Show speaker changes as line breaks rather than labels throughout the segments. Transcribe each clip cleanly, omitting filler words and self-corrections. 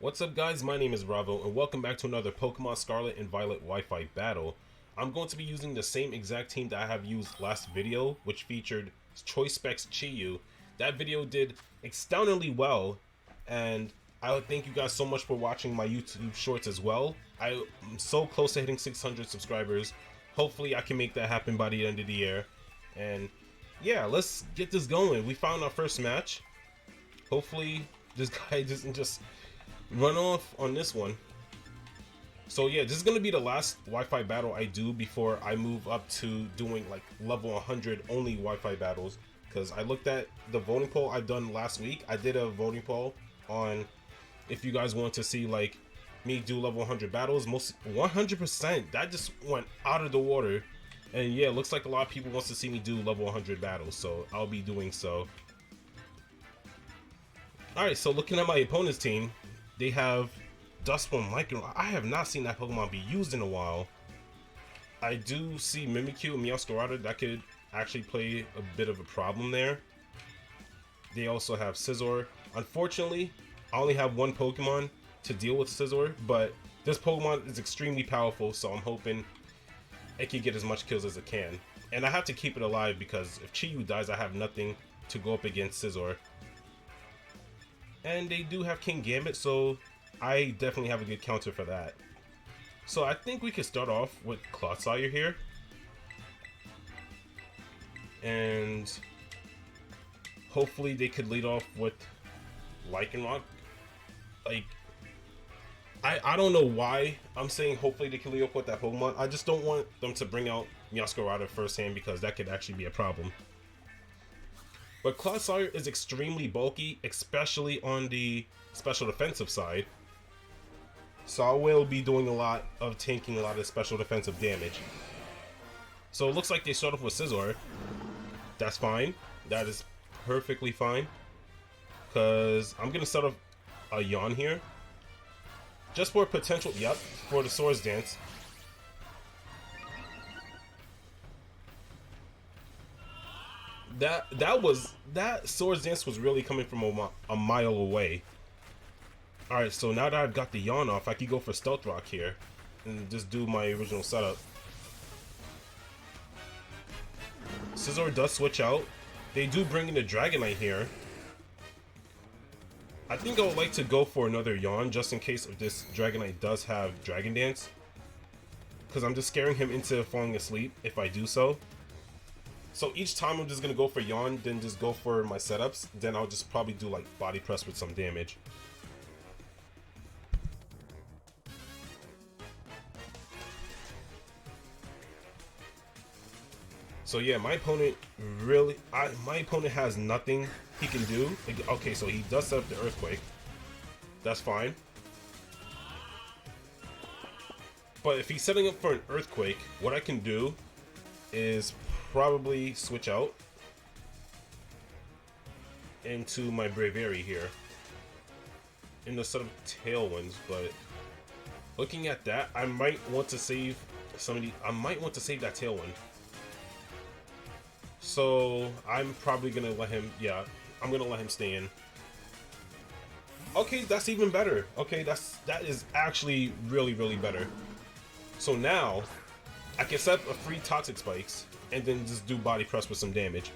What's up guys, my name is Bravo and welcome back to another Pokemon Scarlet and Violet Wi-Fi battle. I'm going to be using the same exact team that I have used last video, which featured Choice Specs Chi-Yu. That video did astoundingly well, and I would thank you guys so much for watching my YouTube shorts as well. I'm so close to hitting 600 subscribers. Hopefully I can make that happen by the end of the year. And yeah, let's get this going. We found our first match. Hopefully this guy doesn't just run off on this one. So yeah, this is gonna be the last Wi-Fi battle I do before I move up to doing like level 100 only Wi-Fi battles, because I looked at the voting poll I've done last week. I did a voting poll on if you guys want to see like me do level 100 battles. Most 100%, that just went out of the water. And yeah, it looks like a lot of people wants to see me do level 100 battles, so I'll be doing so. Alright, so looking at my opponent's team, they have Dustform Lycanroc. I have not seen that Pokemon be used in a while. I do see Mimikyu and Meowscarada. That could actually play a bit of a problem there. They also have SCIZOR. Unfortunately, I only have one Pokemon to deal with SCIZOR, but this Pokemon is extremely powerful, so I'm hoping it can get as much kills as it can. And I have to keep it alive because if Chi-Yu dies, I have nothing to go up against SCIZOR. And they do have King Gambit, so I definitely have a good counter for that. So I think we could start off with Clodsire here. And hopefully they could lead off with Lycanroc. Like, I don't know why I'm saying hopefully they can lead off with that Pokemon. I just don't want them to bring out Meowscarada firsthand, because that could actually be a problem. But Clodsire is extremely bulky, especially on the special defensive side. So I will be doing a lot of tanking a lot of special defensive damage. So it looks like they start off with SCIZOR. That's fine. That is perfectly fine. Because I'm going to set up a Yawn here. Just for potential, yep, for the Swords Dance. That Swords Dance was really coming from a mile away. Alright, so now that I've got the Yawn off, I could go for Stealth Rock here and just do my original setup. SCIZOR does switch out. They do bring in the Dragonite here. I think I would like to go for another Yawn just in case if this Dragonite does have Dragon Dance, because I'm just scaring him into falling asleep if I do so. So each time I'm just going to go for Yawn, then just go for my setups. Then I'll just probably do like Body Press with some damage. So yeah, my opponent has nothing he can do. Okay, so he does set up the Earthquake. That's fine. But if he's setting up for an Earthquake, what I can do is probably switch out into my Braviary here in the set of Tailwinds. But looking at that, I might want to save that Tailwind. So I'm probably gonna let him, yeah, I'm gonna let him stay in. Okay, that's even better. Okay, that is actually really better. So now I can set up a free Toxic Spikes and then just do Body Press with some damage.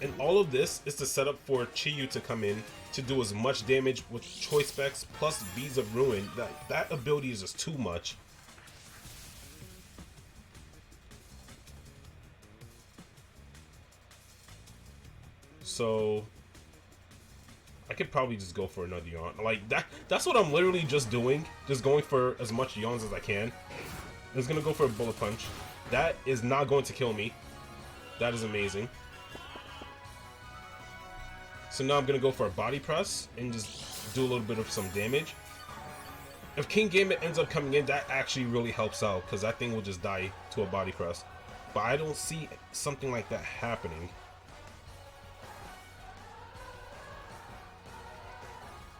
And all of this is to set up for Chi-Yu to come in to do as much damage with Choice Specs plus Beads of Ruin. That ability is just too much. So I could probably just go for another Yawn. Like that's what I'm literally just doing. Just going for as much Yawns as I can. Just gonna go for a Bullet Punch. That is not going to kill me. That is amazing. So now I'm gonna go for a Body Press and just do a little bit of some damage. If King Gambit ends up coming in, that actually really helps out, because that thing will just die to a Body Press. But I don't see something like that happening.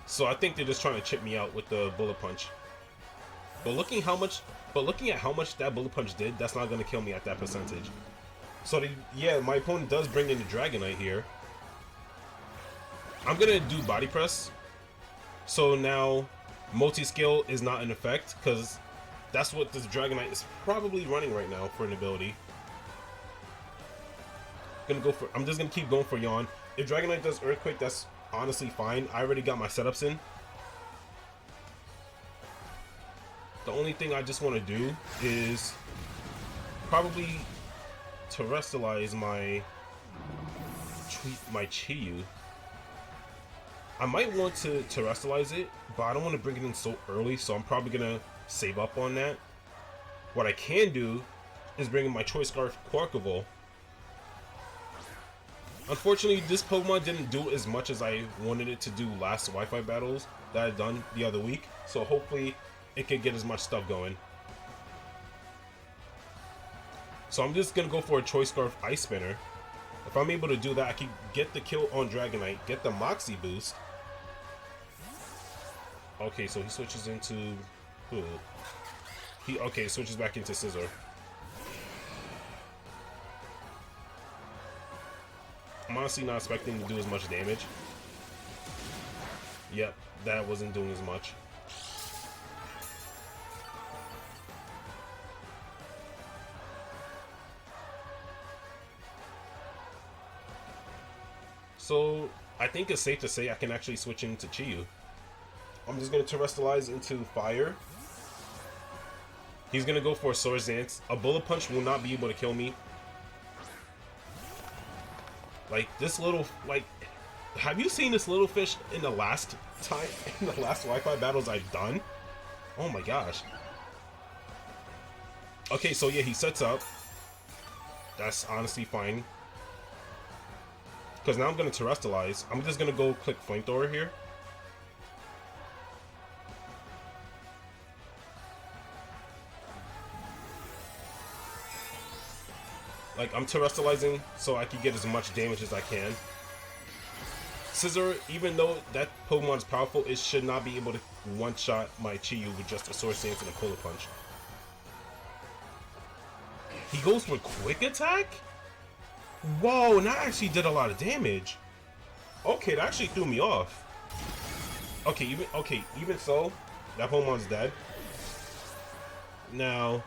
So I think they're just trying to chip me out with the Bullet Punch. But looking at how much that Bullet Punch did, that's not going to kill me at that percentage. So yeah, my opponent does bring in the Dragonite here. I'm gonna do body press. So now multi-skill is not in effect, because that's what this Dragonite is probably running right now for an ability. I'm just gonna keep going for Yawn. If Dragonite does Earthquake, that's honestly fine. I already got my setups in. The only thing I just want to do is probably terrestrialize my Chiyu. I might want to terrestrialize it, but I don't want to bring it in so early, so I'm probably gonna save up on that. What I can do is bring in my Choice Scarf Quarkable. Unfortunately, this Pokemon didn't do as much as I wanted it to do last Wi-Fi battles that I've done the other week, so hopefully it can get as much stuff going. So I'm just gonna go for a Choice Scarf Ice Spinner. If I'm able to do that, I can get the kill on Dragonite, get the Moxie boost. Okay, so he switches into who? Okay, switches back into Scizor. I'm honestly not expecting to do as much damage. Yep, that wasn't doing as much. So I think it's safe to say I can actually switch into Chiyu. I'm just going to terrestrialize into Fire. He's going to go for a Swords Dance. A Bullet Punch will not be able to kill me. Like, this little, like, have you seen this little fish in the last Wi-Fi battles I've done? Oh my gosh. Okay, so yeah, he sets up. That's honestly fine. Because now I'm going to terrestrialize. I'm just going to go click Flamethrower here. Like, I'm terrestrializing so I can get as much damage as I can. Scizor, even though that Pokemon is powerful, it should not be able to one-shot my Chiyu with just a Swords Dance and a Bullet Punch. He goes for Quick Attack? Whoa, and that actually did a lot of damage. Okay, that actually threw me off. Okay, even so, that Pokemon's dead. Now,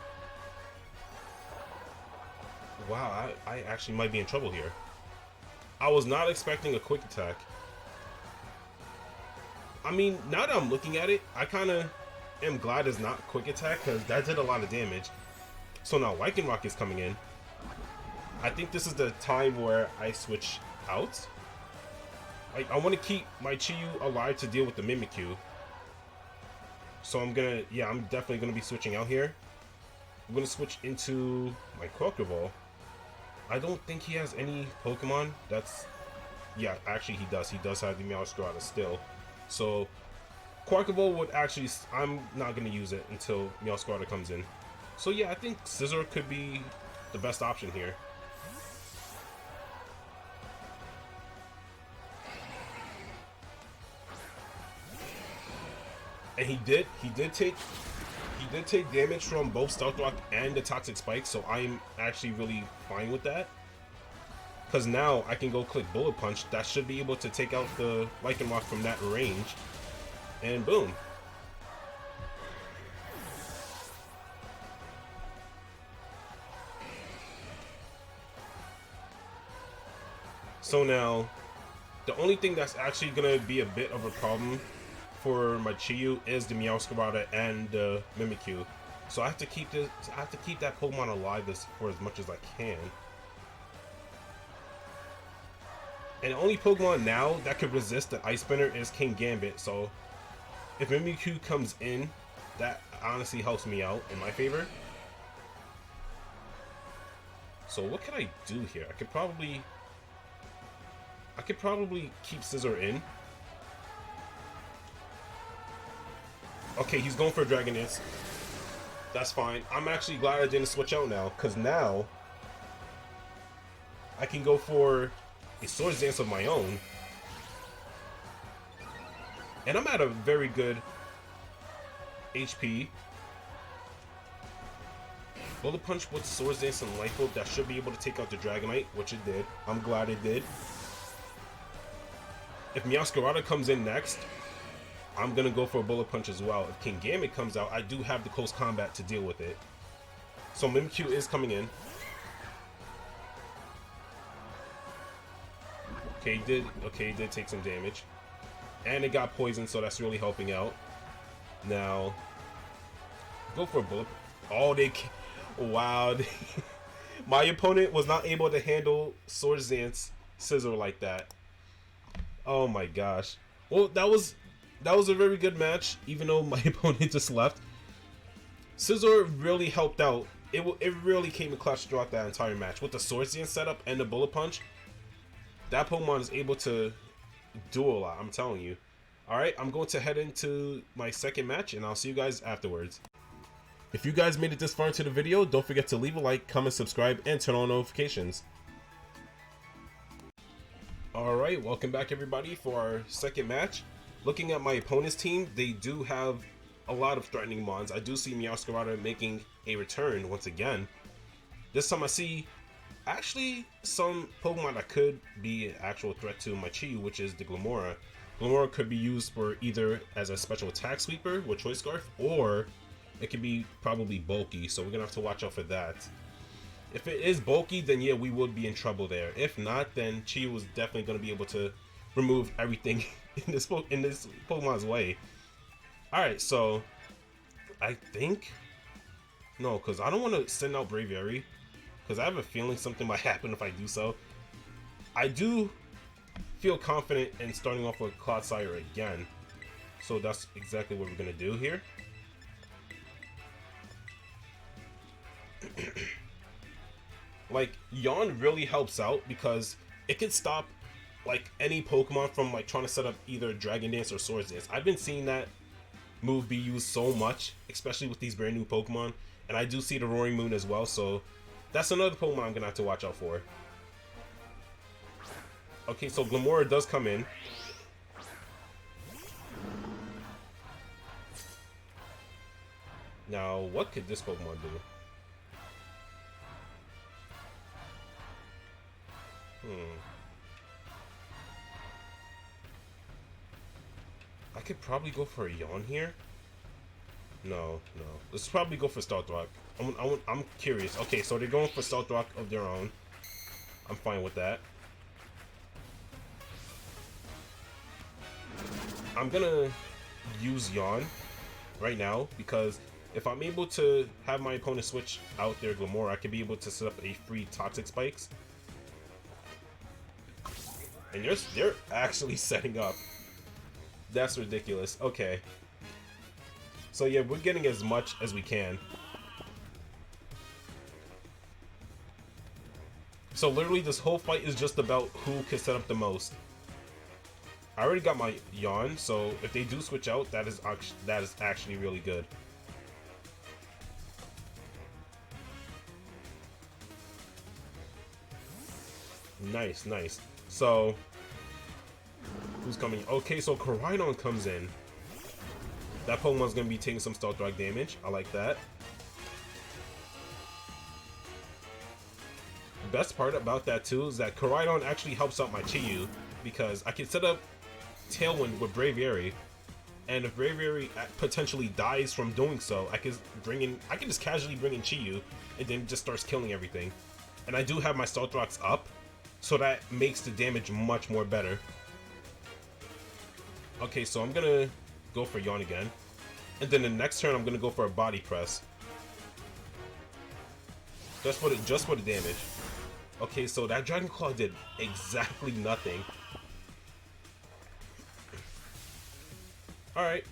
wow, I actually might be in trouble here. I was not expecting a Quick Attack. I mean, now that I'm looking at it, I kind of am glad it's not Quick Attack, because that did a lot of damage. So now Lycanroc is coming in. I think this is the time where I switch out. Like, I want to keep my Chiyu alive to deal with the Mimikyu. So I'm definitely gonna be switching out here. I'm gonna switch into my Quarkable. I don't think he has any Pokemon that's... Yeah, actually he does. He does have the Meowscarada still. So Quarkable would actually... I'm not gonna use it until Meowscarada comes in. So yeah, I think Scizor could be the best option here. And he did take damage from both Stealth Rock and the Toxic Spike, so I'm actually really fine with that. Because now I can go click Bullet Punch. That should be able to take out the Lycanroc from that range. And boom. So now, the only thing that's actually going to be a bit of a problem for my Chiyu is the Meowscarada and the Mimikyu. So I have to keep that Pokemon alive for as much as I can. And the only Pokemon now that could resist the Ice Spinner is King Gambit. So if Mimikyu comes in, that honestly helps me out in my favor. So what can I do here? I could probably keep Scizor in. Okay, he's going for a Dragon Dance. That's fine. I'm actually glad I didn't switch out now, because now I can go for a Swords Dance of my own. And I'm at a very good HP. Bullet Punch with Swords Dance and Life Orb, that should be able to take out the Dragonite, which it did. I'm glad it did. if Meowscarada comes in next, I'm gonna go for a Bullet Punch as well. If King Gambit comes out, I do have the close combat to deal with it. So Mimikyu is coming in. Okay, he did take some damage. And it got poisoned, so that's really helping out. Now, go for a bullet. Oh, wow. My opponent was not able to handle Swordsdance Scizor like that. Oh my gosh. Well, that was a very good match, even though my opponent just left. Scizor really helped out. It really came in clutch throughout that entire match. With the Swordsdance setup and the Bullet Punch, that Pokemon is able to do a lot, I'm telling you. Alright, I'm going to head into my second match, and I'll see you guys afterwards. If you guys made it this far into the video, don't forget to leave a like, comment, subscribe, and turn on notifications. Alright, welcome back everybody for our second match. Looking at my opponent's team, they do have a lot of threatening mons. I do see Meowscarada making a return once again. This time I see actually some Pokemon that could be an actual threat to my Chi-Yu, which is the Glimmora. Glimmora could be used for either as a special attack sweeper with Choice Scarf, or it could be probably bulky, so we're gonna have to watch out for that. If it is bulky, then yeah, we would be in trouble there. If not, then Chi-Yu is definitely gonna be able to remove everything in this Pokemon's way. Alright, so I think no, because I don't want to send out Braviary, because I have a feeling something might happen if I do so. I do feel confident in starting off with Clodsire again, so that's exactly what we're gonna do here. Like, Yawn really helps out because it can stop like any Pokemon from like trying to set up either Dragon Dance or Swords Dance. I've been seeing that move be used so much, especially with these brand new Pokemon, and I do see the Roaring Moon as well, so that's another Pokemon I'm gonna have to watch out for. Okay, so Glimmora does come in. Now, what could this Pokemon do? I could probably go for a Yawn here. No. Let's probably go for Stealth Rock. I'm curious. Okay, so they're going for Stealth Rock of their own. I'm fine with that. I'm gonna use Yawn right now because if I'm able to have my opponent switch out their Glimmora, I could be able to set up a free Toxic Spikes. And they're actually setting up. That's ridiculous. Okay. So yeah, we're getting as much as we can. So literally this whole fight is just about who can set up the most. I already got my Yawn, so if they do switch out, that is actually really good. Nice. So who's coming? Okay, so Koraidon comes in. That Pokemon's gonna be taking some Stealth Rock damage. I like that. The best part about that too is that Koraidon actually helps out my Chi-Yu because I can set up Tailwind with Braviary, and if Braviary potentially dies from doing so, I can just casually bring in Chi-Yu and then just starts killing everything. And I do have my Stealth Rocks up, so that makes the damage much more better. Okay, so I'm gonna go for Yawn again, and then the next turn I'm gonna go for a Body Press. Just for the damage. Okay, so that Dragon Claw did exactly nothing. Alright.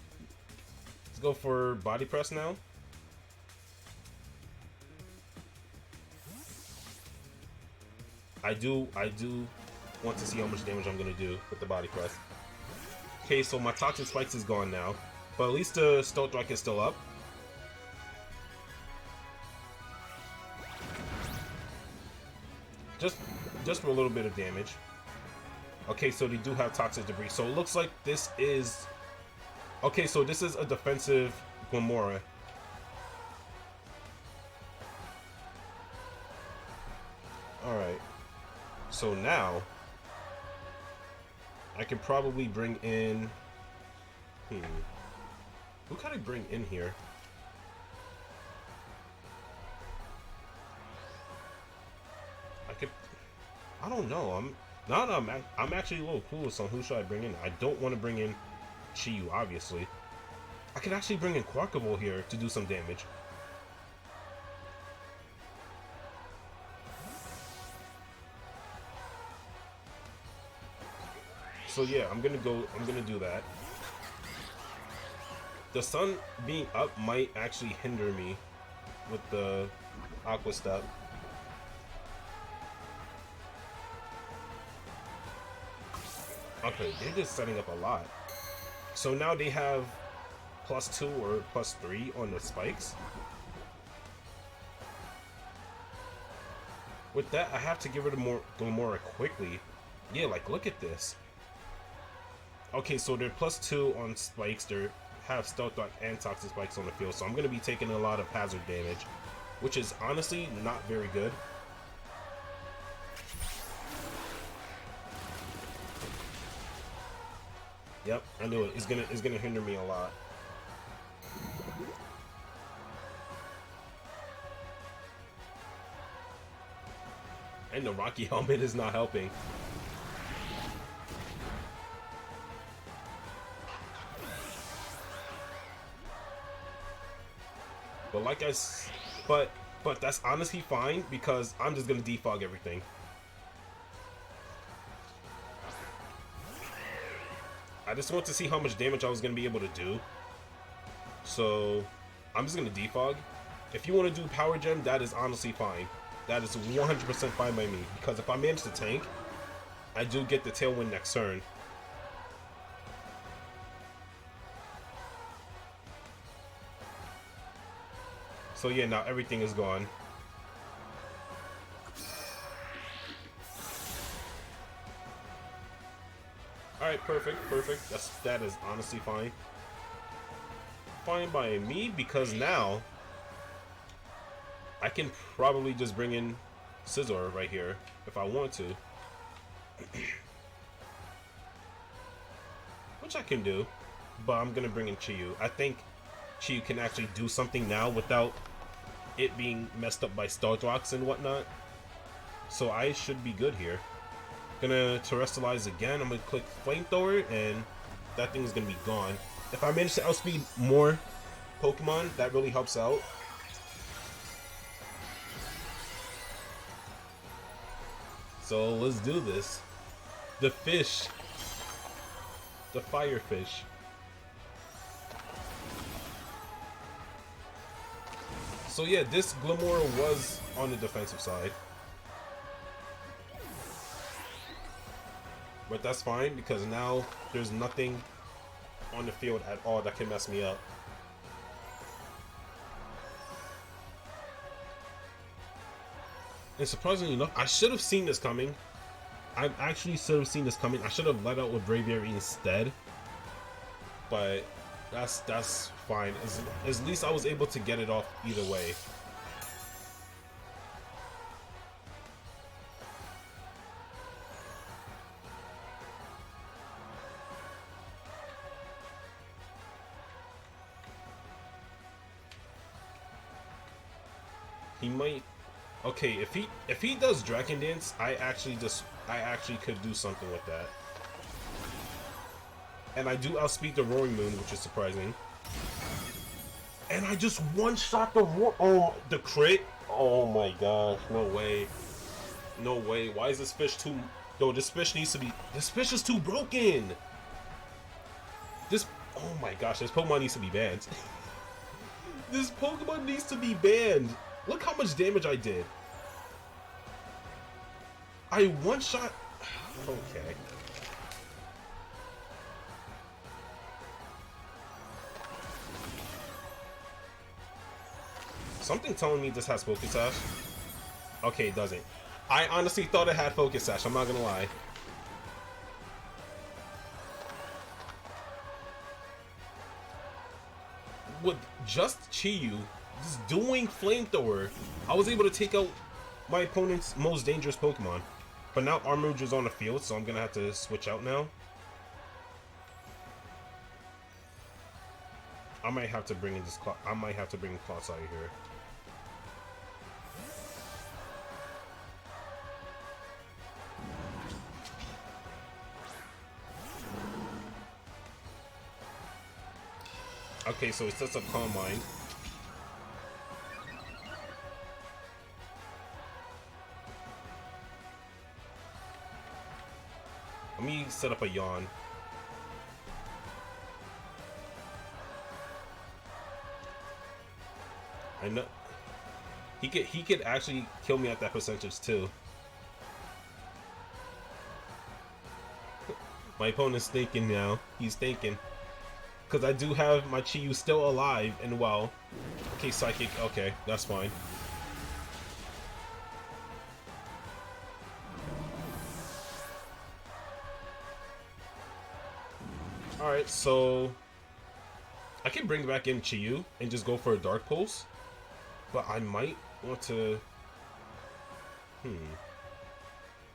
Let's go for Body Press now. I do want to see how much damage I'm gonna do with the Body Press. Okay, so my Toxic Spikes is gone now, but at least the Stealth Rock is still up. Just for a little bit of damage. Okay, so they do have Toxic Debris, so it looks like this is... Okay, so this is a defensive Glimmora. Alright. So now, I could probably bring in... Who can I bring in here? I don't know. I'm actually a little clueless on who should I bring in. I don't want to bring in Chi-Yu, obviously. I could actually bring in Quackable here to do some damage. So yeah, I'm gonna do that. The sun being up might actually hinder me with the Aqua Step. Okay, they're just setting up a lot. So now they have +2 or +3 on the spikes. With that, I have to give rid of Glamora quickly. Yeah, like, look at this. Okay, so they're +2 on spikes. They have Stealth Rock and Toxic Spikes on the field, so I'm going to be taking a lot of hazard damage, which is honestly not very good. Yep, I knew it. It's gonna hinder me a lot. And the Rocky Helmet is not helping. But but that's honestly fine because I'm just gonna defog everything. I just want to see how much damage I was going to be able to do. So, I'm just going to defog. If you want to do Power Gem, that is honestly fine. That is 100% fine by me. Because if I manage to tank, I do get the Tailwind next turn. So yeah, now everything is gone. Alright, perfect. That is honestly fine. Fine by me, because now I can probably just bring in SCIZOR right here if I want to. Which I can do, but I'm gonna bring in Chi-Yu. I think Chi-Yu can actually do something now without it being messed up by Stealth Rocks and whatnot. So I should be good here. Gonna terrestrialize again. I'm gonna click Flamethrower and that thing is gonna be gone. If I manage to outspeed more Pokemon, that really helps out. So let's do this. The fish. The fire fish. So yeah, this Glamora was on the defensive side. But that's fine because now there's nothing on the field at all that can mess me up. And surprisingly enough, I should have seen this coming. I actually should have seen this coming. I should have let out with Braviary instead. But that's fine. At least I was able to get it off either way. He might. Okay, if he does Dragon Dance, I actually could do something with that. And I do outspeed the Roaring Moon, which is surprising. And I just one-shot the crit. Oh my gosh, no way. No way. Why is this fish too... Yo, this fish needs to be... This fish is too broken. Oh my gosh, this Pokemon needs to be banned. This Pokemon needs to be banned. Look how much damage I did. I one-shot... Okay. Something telling me this has Focus Sash. Okay, it doesn't. I honestly thought it had Focus Sash, I'm not gonna lie. With just Chi-Yu, just doing Flamethrower, I was able to take out my opponent's most dangerous Pokemon. But now Armouge is on the field, so I'm gonna have to switch out now. I might have to bring in this. I might have to bring Clotsai here. Okay, so it sets up Calm Mind. Let me set up a Yawn. I know he could actually kill me at that percentage too. My opponent's thinking now. He's thinking. Because I do have my Chi-Yu still alive and well. Okay, Psychic. Okay, that's fine. Alright, so I can bring back in Chi-Yu and just go for a Dark Pulse. But I might want to...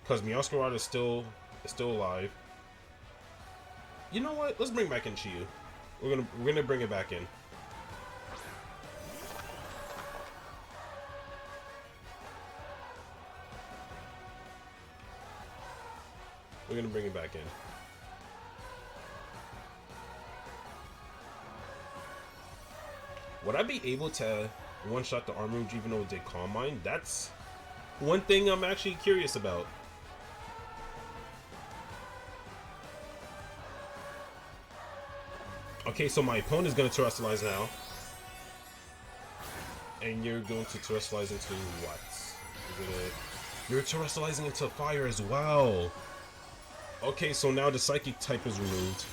Because Meowscarlet is still alive. You know what? Let's bring back in Chi-Yu. We're gonna bring it back in. We're gonna bring it back in. Would I be able to one-shot the Armor even though it did Calm Mind? That's one thing I'm actually curious about. Okay, so my opponent is going to terrestrialize now. And you're going to terrestrialize into what? You're terrestrializing into fire as well. Okay, so now the Psychic type is removed.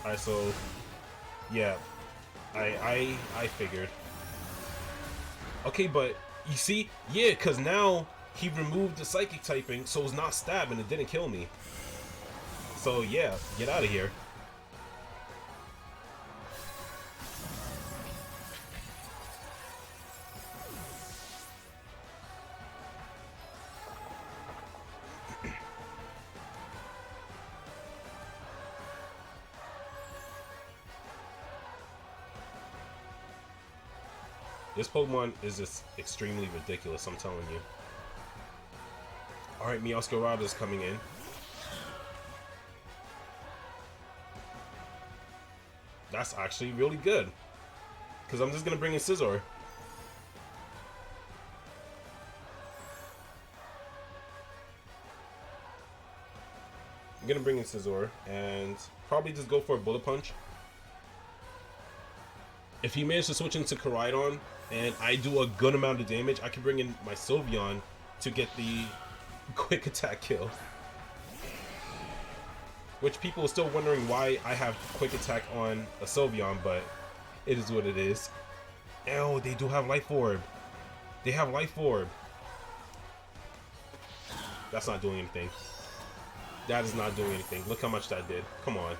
Alright, so... yeah. I figured. Okay, but you see? Yeah, because now he removed the Psychic typing, so it's not stab and it didn't kill me. So yeah, get out of here. This Pokemon is just extremely ridiculous, I'm telling you. Alright, Meowscarlet is coming in. That's actually really good. Because I'm just going to bring in SCIZOR. I'm going to bring in SCIZOR and probably just go for a Bullet Punch. If he managed to switch into Koraidon and I do a good amount of damage, I can bring in my Sylveon to get the quick attack kill. Which people are still wondering why I have quick attack on a Sylveon, but it is what it is. Oh, they do have Life Orb. They have Life Orb. That's not doing anything. That is not doing anything. Look how much that did. Come on.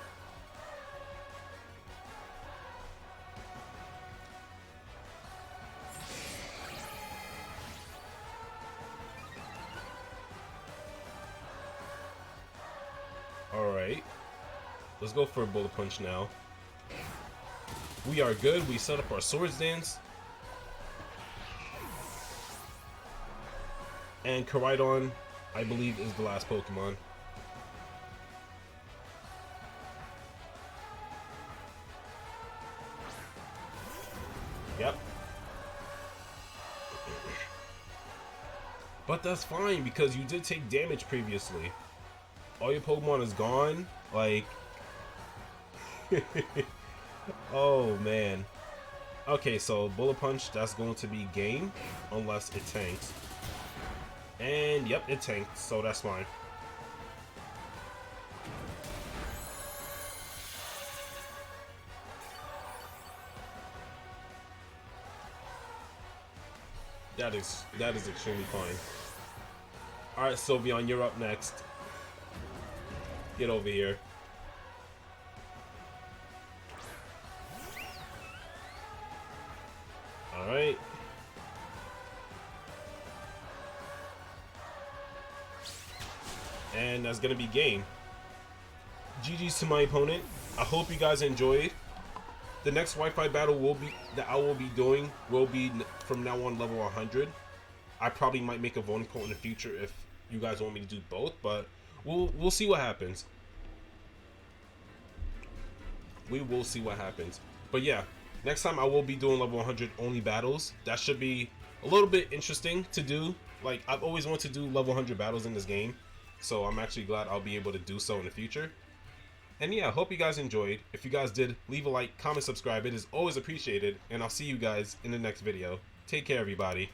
Alright. Let's go for a Bullet Punch now. We are good. We set up our Swords Dance. And Koraidon, I believe, is the last Pokemon. Yep. But that's fine because you did take damage previously. All your Pokemon is gone. Like... oh, man. Okay, so Bullet Punch, that's going to be game. Unless it tanks. And, yep, it tanked. So that's fine. That is extremely fine. Alright, Sylveon, you're up next. Get over here. Alright. And that's gonna be game. GG's to my opponent. I hope you guys enjoyed. The next Wi-Fi battle that I will be doing will be from now on level 100. I probably might make a voting poll in the future if you guys want me to do both, but we'll see what happens. We will see what happens. But yeah, next time I will be doing level 100 only battles. That should be a little bit interesting to do. Like, I've always wanted to do level 100 battles in this game, so I'm actually glad I'll be able to do so in the future. And yeah, I hope you guys enjoyed. If you guys did, leave a like, comment, subscribe. It is always appreciated, and I'll see you guys in the next video. Take care, everybody.